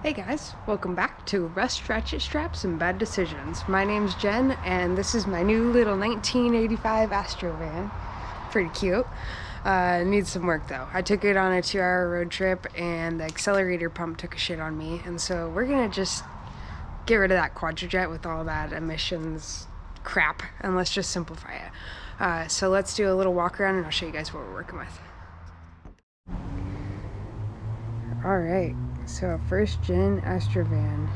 Hey guys, welcome back to Rust, Ratchet Straps, and Bad Decisions. My name's Jen, and this is my new little 1985 Astro van. Pretty cute. Needs some work though. I took it on a 2-hour road trip, and the accelerator pump took a shit on me, and so we're gonna just get rid of that quadrajet with all that emissions crap, and let's just simplify it. So let's do a little walk around, and I'll show you guys what we're working with. Alright, so first gen Astro van.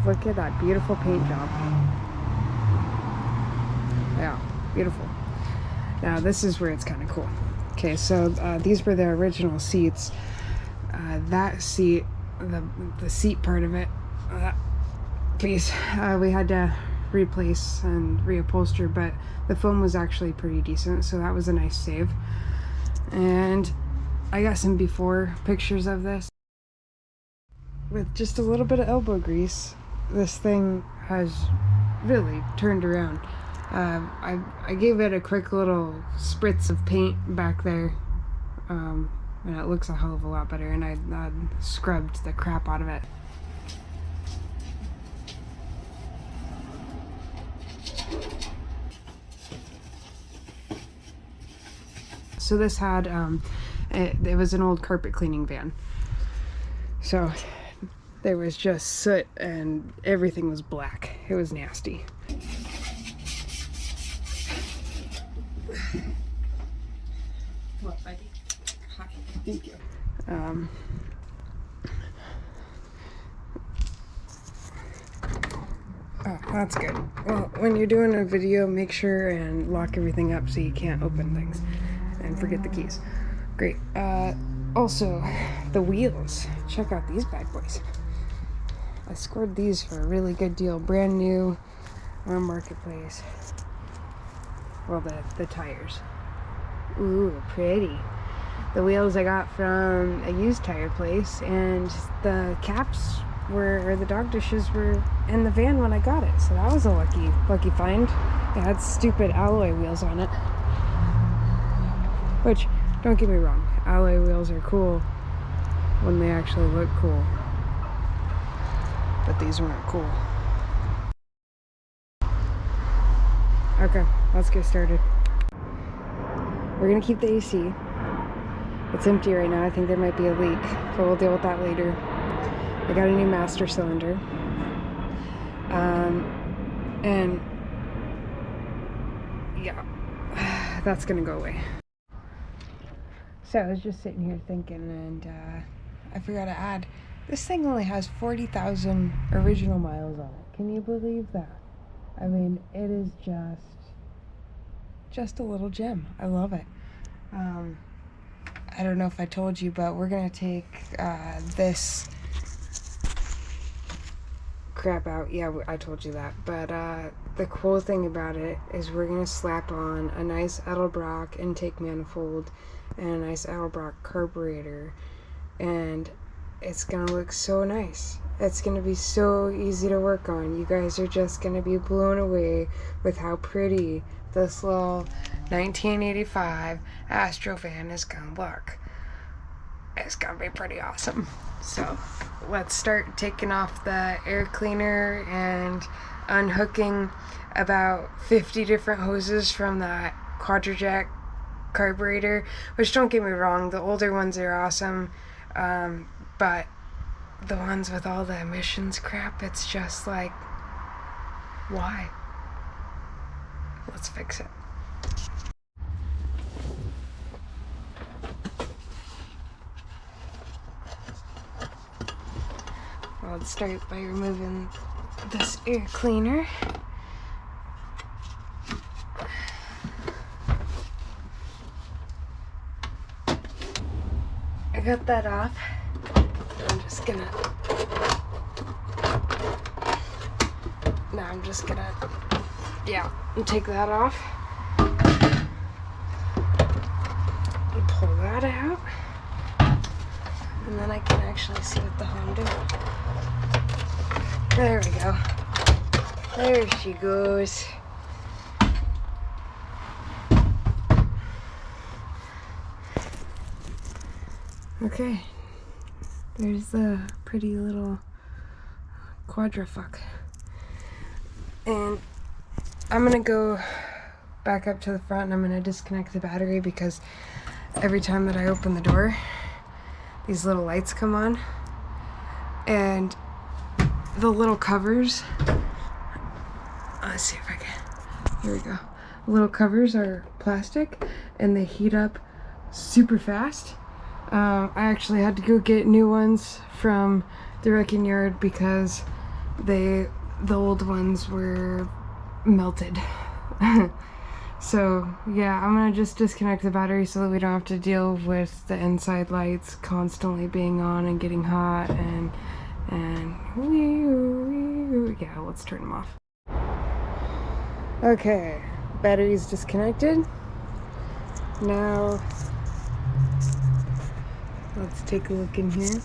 Look at that beautiful paint job. Yeah, beautiful. Now this is where it's kind of cool. Okay, so these were the original seats. That seat, the seat part of it, piece, we had to replace and reupholster, but the foam was actually pretty decent, so that was a nice save. And I got some before pictures of this. With just a little bit of elbow grease, this thing has really turned around. I gave it a quick little spritz of paint back there, and it looks a hell of a lot better, and I scrubbed the crap out of it. So this had, it was an old carpet cleaning van. So there was just soot and everything was black. It was nasty. What, buddy? Hi. Thank you. Oh, that's good. Well, when you're doing a video, make sure and lock everything up so you can't open things and forget the keys. Great. Also, the wheels. Check out these bad boys. I scored these for a really good deal. Brand new on Marketplace. Well, the tires. Ooh, pretty. The wheels I got from a used tire place, and the caps or the dog dishes were in the van when I got it. So that was a lucky find. It had stupid alloy wheels on it. Which, don't get me wrong, alloy wheels are cool when they actually look cool. But these weren't cool. Okay, let's get started. We're gonna keep the AC. It's empty right now. I think there might be a leak, but we'll deal with that later. I got a new master cylinder. And yeah, that's gonna go away. So I was just sitting here thinking, and I forgot to add, this thing only has 40,000 original miles on it. Can you believe that? I mean, it is just a little gem. I love it. I don't know if I told you, but we're gonna take this crap out. Yeah, I told you that. But the cool thing about it is we're gonna slap on a nice Edelbrock intake manifold and a nice Edelbrock carburetor, and it's gonna look so nice. It's gonna be so easy to work on. You guys are just gonna be blown away with how pretty this little 1985 Astro van is gonna look. It's gonna be pretty awesome. So let's start taking off the air cleaner and unhooking about 50 different hoses from that quadrajet carburetor, which, don't get me wrong, the older ones are awesome, but the ones with all the emissions crap, it's just like, why? Let's fix it. Well, let's start by removing this air cleaner. I got that off. I'm just gonna take that off and pull that out, and then I can actually see what the Honda. There we go. There she goes. Okay, there's the pretty little quadrafuck. And I'm gonna go back up to the front and I'm gonna disconnect the battery because every time that I open the door, these little lights come on. And the little covers, let's see if I can, here we go. The little covers are plastic and they heat up super fast. I actually had to go get new ones from the wrecking yard because the old ones were melted. So yeah, I'm gonna just disconnect the battery so that we don't have to deal with the inside lights constantly being on and getting hot and yeah, let's turn them off. Okay, battery's disconnected. Now let's take a look in here.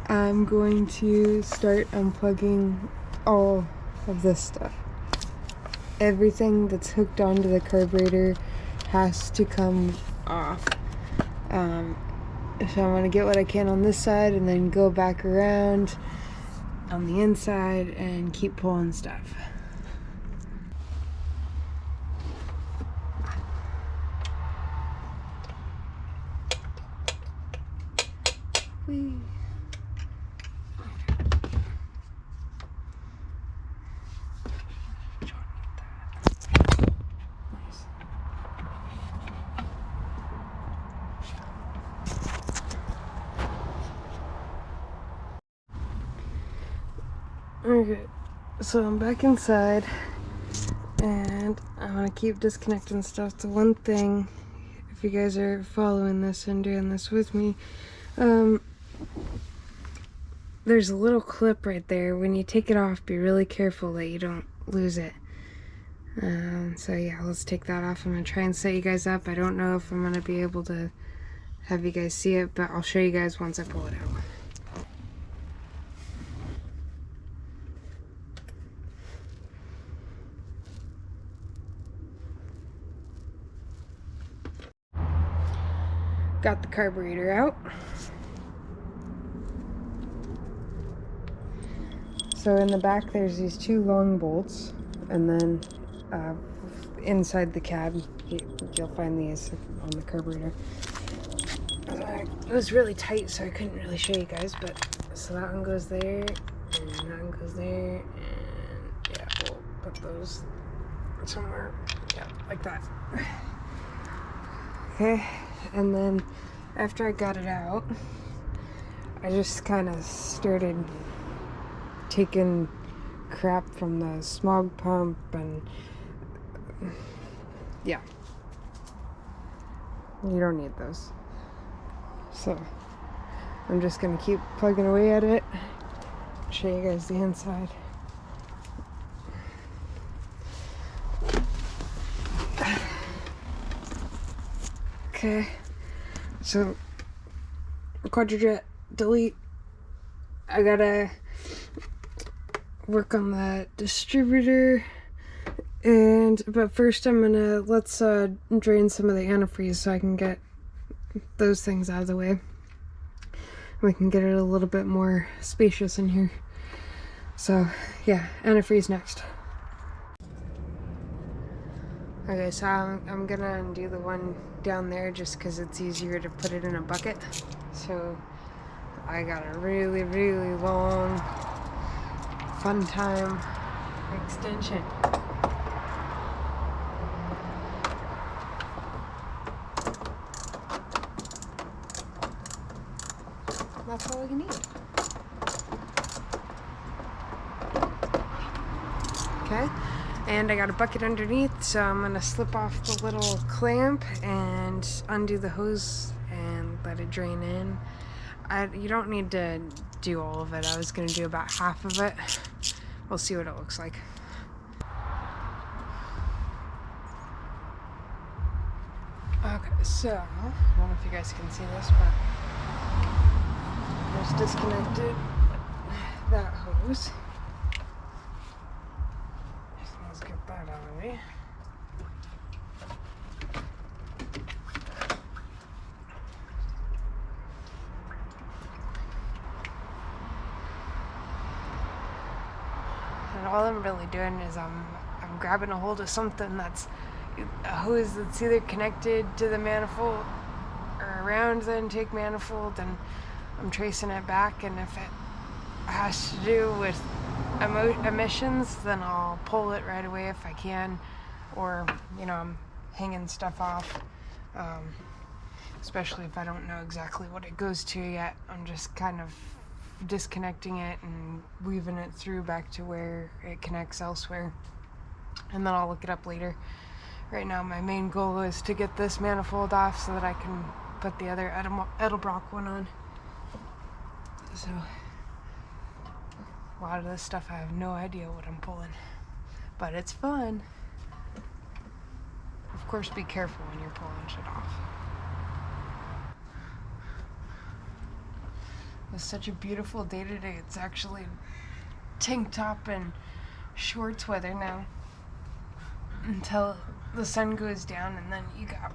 I'm going to start unplugging all of this stuff. Everything that's hooked onto the carburetor has to come off. So I'm gonna get what I can on this side and then go back around on the inside and keep pulling stuff. Whee. Okay, so I'm back inside and I'm gonna keep disconnecting stuff. The one thing, if you guys are following this and doing this with me, there's a little clip right there. When you take it off, be really careful that you don't lose it. So yeah, let's take that off. I'm gonna try and set you guys up. I don't know if I'm gonna be able to have you guys see it, but I'll show you guys once I pull it out. Got the carburetor out. So in the back there's these two long bolts, and then inside the cab you'll find these on the carburetor. It was really tight so I couldn't really show you guys, but so that one goes there and that one goes there, and yeah, we'll put those somewhere, yeah, like that. Okay, and then after I got it out, I just kind of started taking crap from the smog pump, and yeah, you don't need those. So I'm just gonna keep plugging away at it, show you guys the inside. Okay, so quadrajet delete. I gotta work on the distributor, but first I'm gonna let's drain some of the antifreeze so I can get those things out of the way. We can get it a little bit more spacious in here. So yeah, antifreeze next. Okay, so I'm gonna undo the one down there just because it's easier to put it in a bucket. So I got a really, really long fun time extension. That's all you need. Okay, and I got a bucket underneath, so I'm gonna slip off the little clamp and undo the hose and let it drain in. You don't need to do all of it. I was gonna do about half of it. We'll see what it looks like. Okay, so I don't know if you guys can see this, but I just disconnected that hose. Let's get that out of me. all I'm really doing is I'm grabbing a hold of something that's a hose that's either connected to the manifold or around the intake manifold, and I'm tracing it back, and if it has to do with emissions, then I'll pull it right away if I can, or, you know, I'm hanging stuff off, especially if I don't know exactly what it goes to yet. I'm just kind of disconnecting it and weaving it through back to where it connects elsewhere, and then I'll look it up later. Right now my main goal is to get this manifold off so that I can put the other Edelbrock one on. So a lot of this stuff I have no idea what I'm pulling, but it's fun. Of course, be careful when you're pulling shit off. It's such a beautiful day today. It's actually tank top and shorts weather now until the sun goes down, and then you got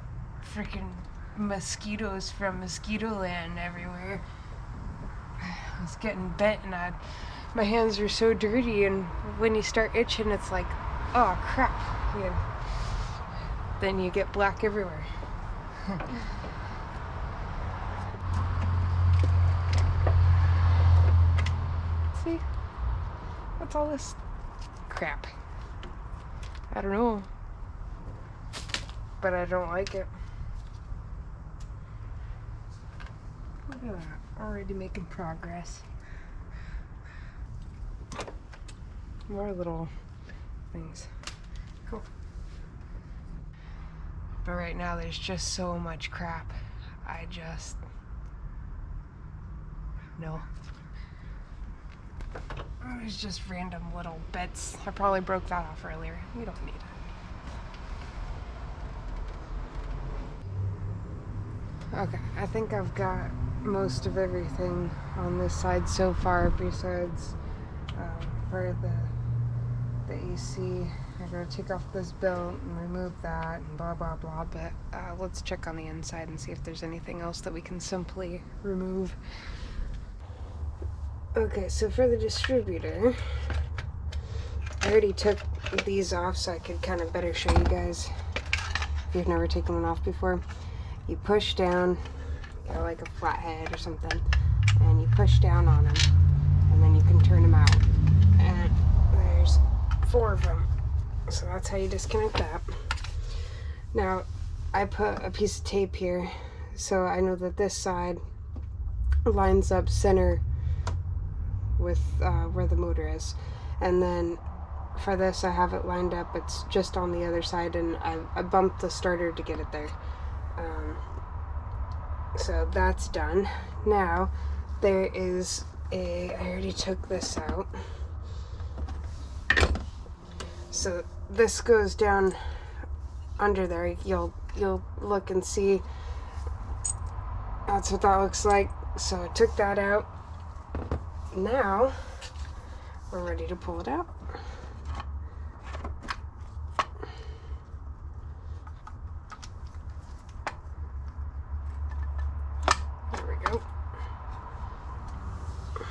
freaking mosquitoes from mosquito land everywhere. I was getting bit, and my hands are so dirty, and when you start itching, it's like, oh crap. Yeah. Then you get black everywhere. See? What's all this crap? I don't know. But I don't like it. Look at that. Already making progress. More little things. Cool. But right now there's just so much crap. No. There's just random little bits. I probably broke that off earlier. You don't need it. Okay, I think I've got most of everything on this side so far, besides for the AC. I gotta take off this belt and remove that and blah blah blah, but let's check on the inside and see if there's anything else that we can simply remove. Okay, so for the distributor, I already took these off so I could kind of better show you guys if you've never taken one off before. You push down, got like a flathead or something, and you push down on them, and then you can turn them out. And there's 4 of them, so that's how you disconnect that. Now, I put a piece of tape here, so I know that this side lines up center with where the motor is, and then for this I have it lined up, it's just on the other side, and I bumped the starter to get it there. So that's done. Now there is I already took this out, so this goes down under there. You'll look and see that's what that looks like. So I took that out. Now we're ready to pull it out. There we go. It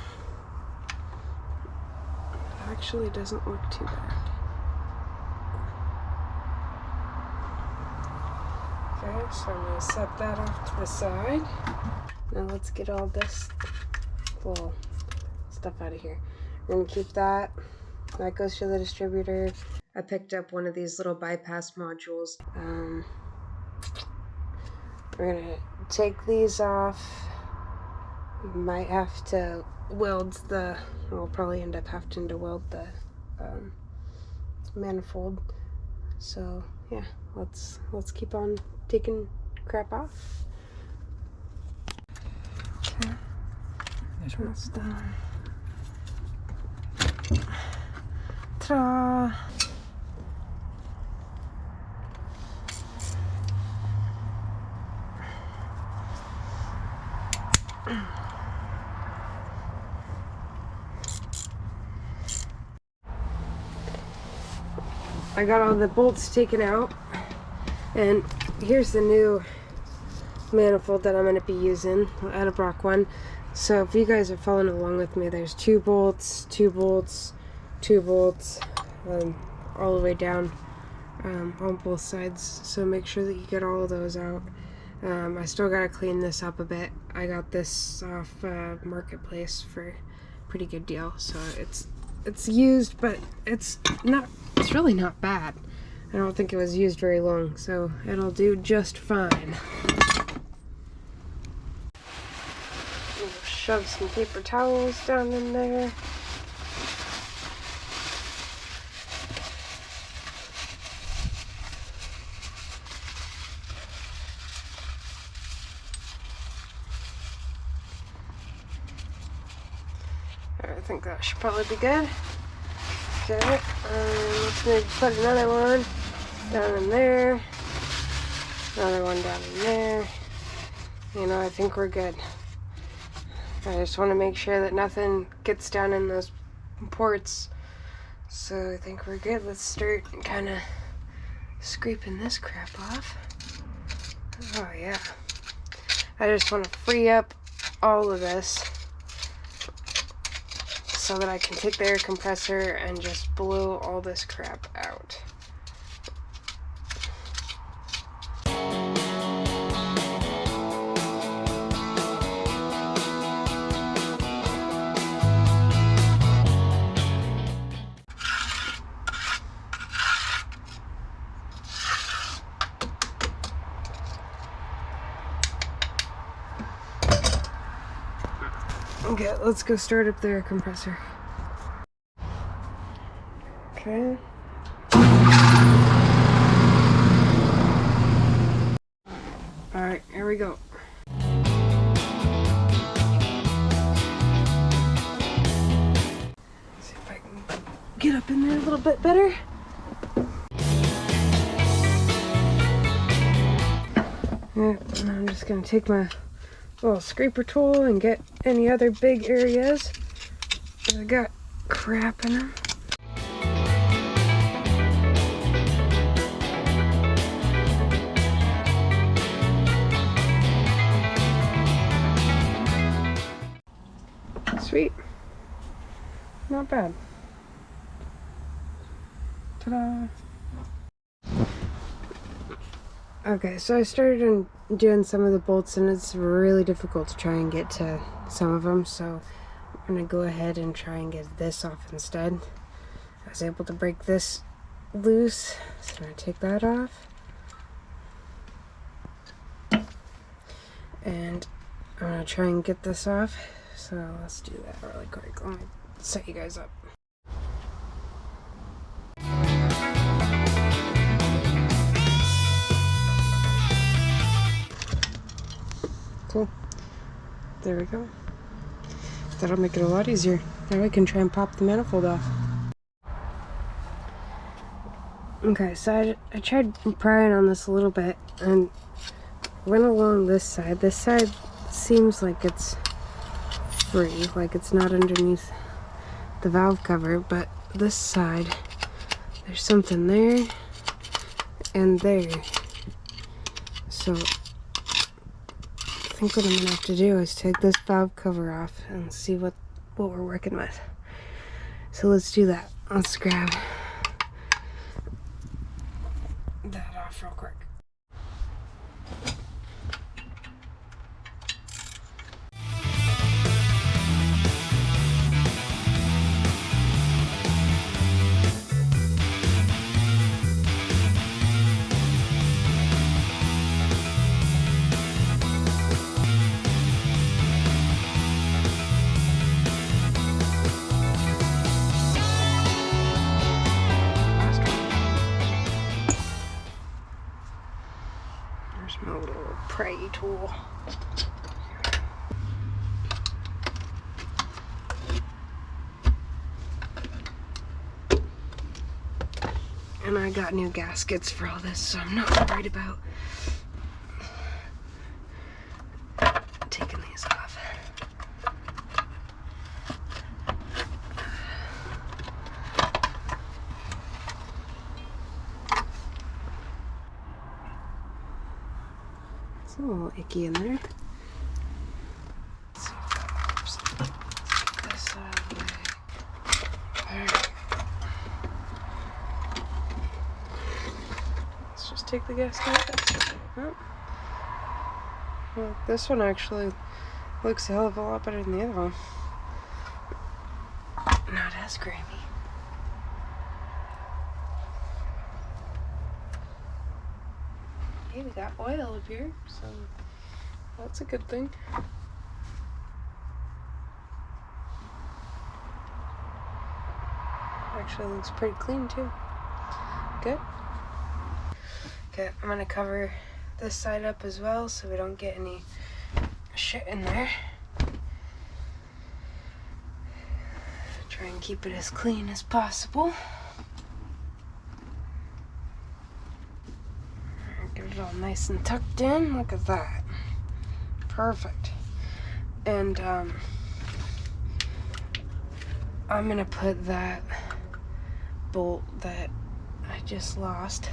actually doesn't look too bad. Okay, so I'm going to set that off to the side. Now let's get all this little stuff out of here. We're going to keep that. That goes to the distributor. I picked up one of these little bypass modules. We're going to take these off. Might have to weld we'll probably end up having to weld the manifold. So yeah, let's keep on taking crap off. Okay, that's done. Ta-da! I got all the bolts taken out, and here's the new manifold that I'm going to be using, the Edelbrock one. So if you guys are following along with me, there's 2 bolts, 2 bolts all the way down on both sides, so make sure that you get all of those out. I still gotta clean this up a bit. I got this off Marketplace for a pretty good deal, so it's used, but it's really not bad. I don't think it was used very long, so it'll do just fine. We'll shove some paper towels down in there. I think that should probably be good. Okay, let's maybe put another one down in there, another one down in there. You know, I think we're good. I just want to make sure that nothing gets down in those ports. So I think we're good. Let's start kind of scraping this crap off. Oh yeah. I just want to free up all of this so that I can take the air compressor and just blow all this crap out. Okay, let's go start up the air compressor. Okay. Alright, here we go. See if I can get up in there a little bit better. Yeah, and I'm just gonna take my little scraper tool and get any other big areas that I got crap in them. Sweet. Not bad. Ta-da! Okay, so I started doing some of the bolts, and it's really difficult to try and get to some of them, so I'm going to go ahead and try and get this off instead. I was able to break this loose, so I'm going to take that off. And I'm going to try and get this off, so let's do that really quick. Let me set you guys up. Cool. There we go. That'll make it a lot easier. Now we can try and pop the manifold off. Okay, so I tried prying on this a little bit and went along this side. This side seems like it's free, like it's not underneath the valve cover, but this side, there's something there and there. So I think what I'm gonna have to do is take this valve cover off and see what we're working with. So let's do that. Let's grab that off real quick. My little pry tool. And I got new gaskets for all this, so I'm not worried about taking these off. It's a little icky in there. Let's see if that helps. Take this out of the way. Alright. take the gasket? Oh. Well, this one actually looks a hell of a lot better than the other one. Not as grimy. Hey, we got oil up here, so that's a good thing. Actually looks pretty clean too. Good. Okay, I'm gonna cover this side up as well so we don't get any shit in there. Try and keep it as clean as possible. Get it all nice and tucked in. Look at that. Perfect. And I'm gonna put that bolt that I just lost.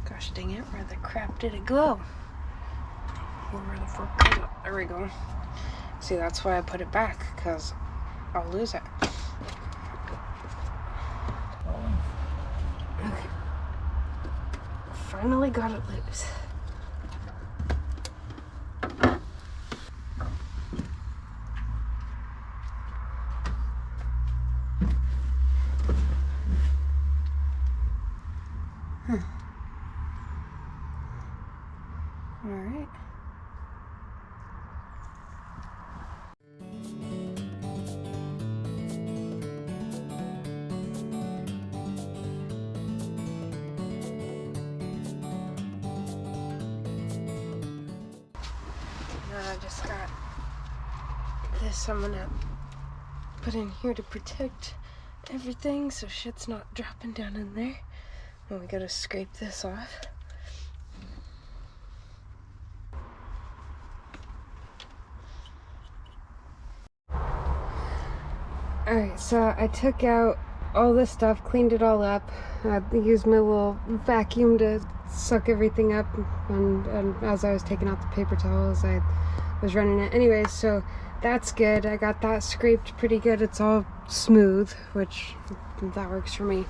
Gosh dang it, where the crap did it go? Where the fuck is it? There we go. See, that's why I put it back, because I'll lose it. Okay. Finally got it loose. All right. I just got this I'm gonna put in here to protect everything so shit's not dropping down in there. And we gotta scrape this off. Alright, so I took out all this stuff, cleaned it all up. I used my little vacuum to suck everything up, and as I was taking out the paper towels, I was running it. Anyways, so that's good. I got that scraped pretty good. It's all smooth, which that works for me.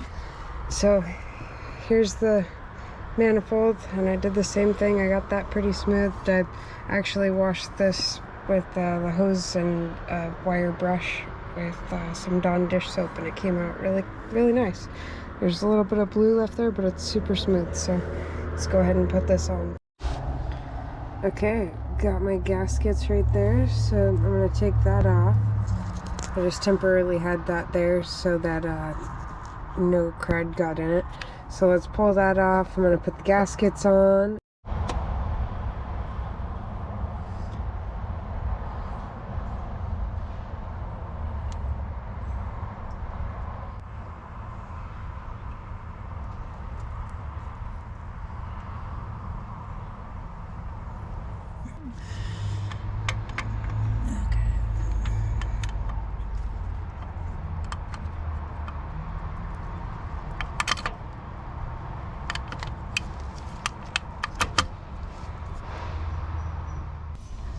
So here's the manifold, and I did the same thing. I got that pretty smooth. I actually washed this with the hose and wire brush with some Dawn dish soap, and it came out really, really nice. There's a little bit of blue left there, but it's super smooth. So let's go ahead and put this on. Okay, got my gaskets right there, so I'm gonna take that off. I just temporarily had that there so that no crud got in it. So let's pull that off. I'm gonna put the gaskets on.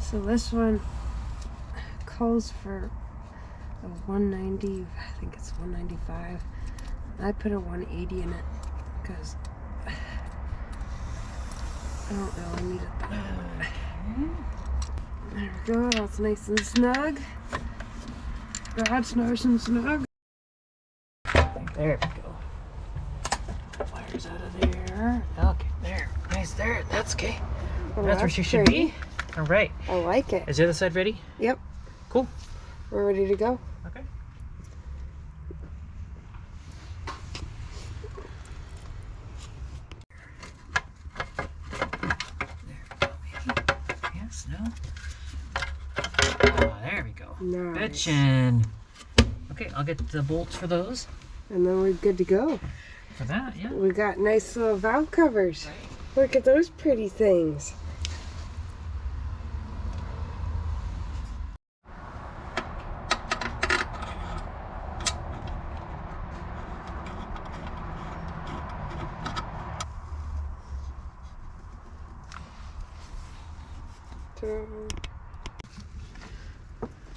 So this one calls for a 190, I think it's 195. I put a 180 in it because I don't really need it that way. There we go, that's nice and snug. That's nice and snug. There we go. Wires out of there. Okay, there. Nice there. That's okay. Well, that's where she should be. All right. I like it. Is the other side ready? Yep. Cool. We're ready to go. Okay. Yes, no? Oh, there we go. Nice. Bitchin'. Okay, I'll get the bolts for those. And then we're good to go. For that, yeah. We got nice little valve covers. Right. Look at those pretty things.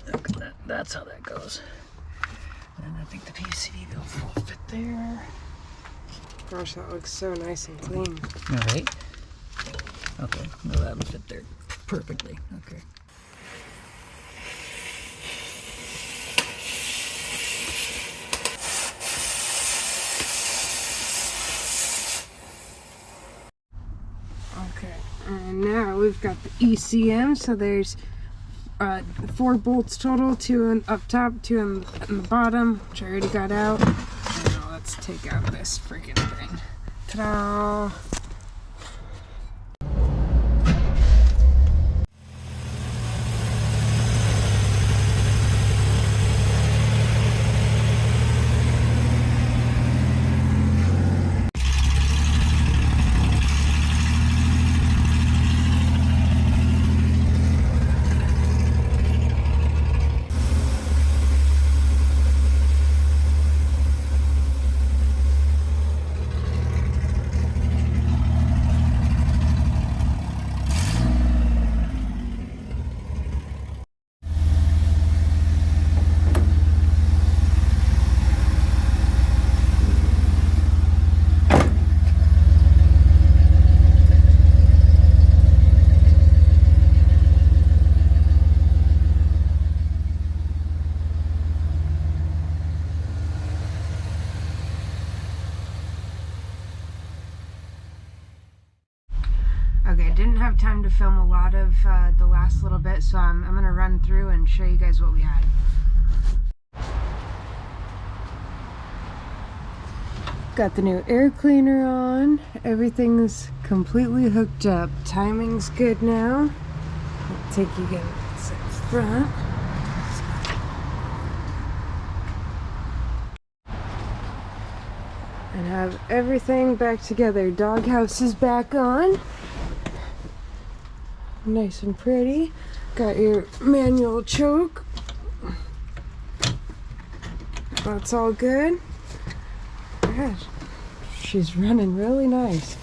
Look at that. That's how that goes. And I think the PCB will fit there. Gosh, that looks so nice and clean. All right. Okay, no, that would fit there perfectly. Okay. Okay, and now we've got the ECM, so there's 4 bolts total, 2 up top, 2 in the bottom, which I already got out. And now let's take out this freaking thing. Ta-da! Okay, I didn't have time to film a lot of the last little bit, so I'm going to run through and show you guys what we had. Got the new air cleaner on. Everything's completely hooked up. Timing's good now. I'll take you guys in front. And have everything back together. Doghouse is back on. Nice and pretty. Got your manual choke. That's all good. Gosh, she's running really nice.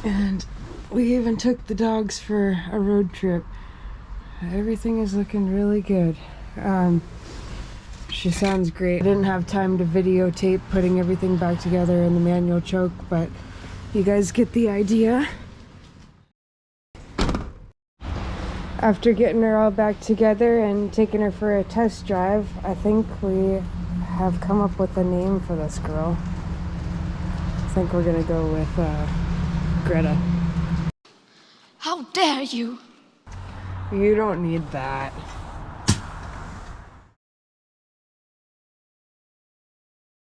And we even took the dogs for a road trip. Everything is looking really good. She sounds great. I didn't have time to videotape putting everything back together in the manual choke, but you guys get the idea. After getting her all back together and taking her for a test drive, I think we have come up with a name for this girl. I think we're gonna go with Greta. How dare you! You don't need that.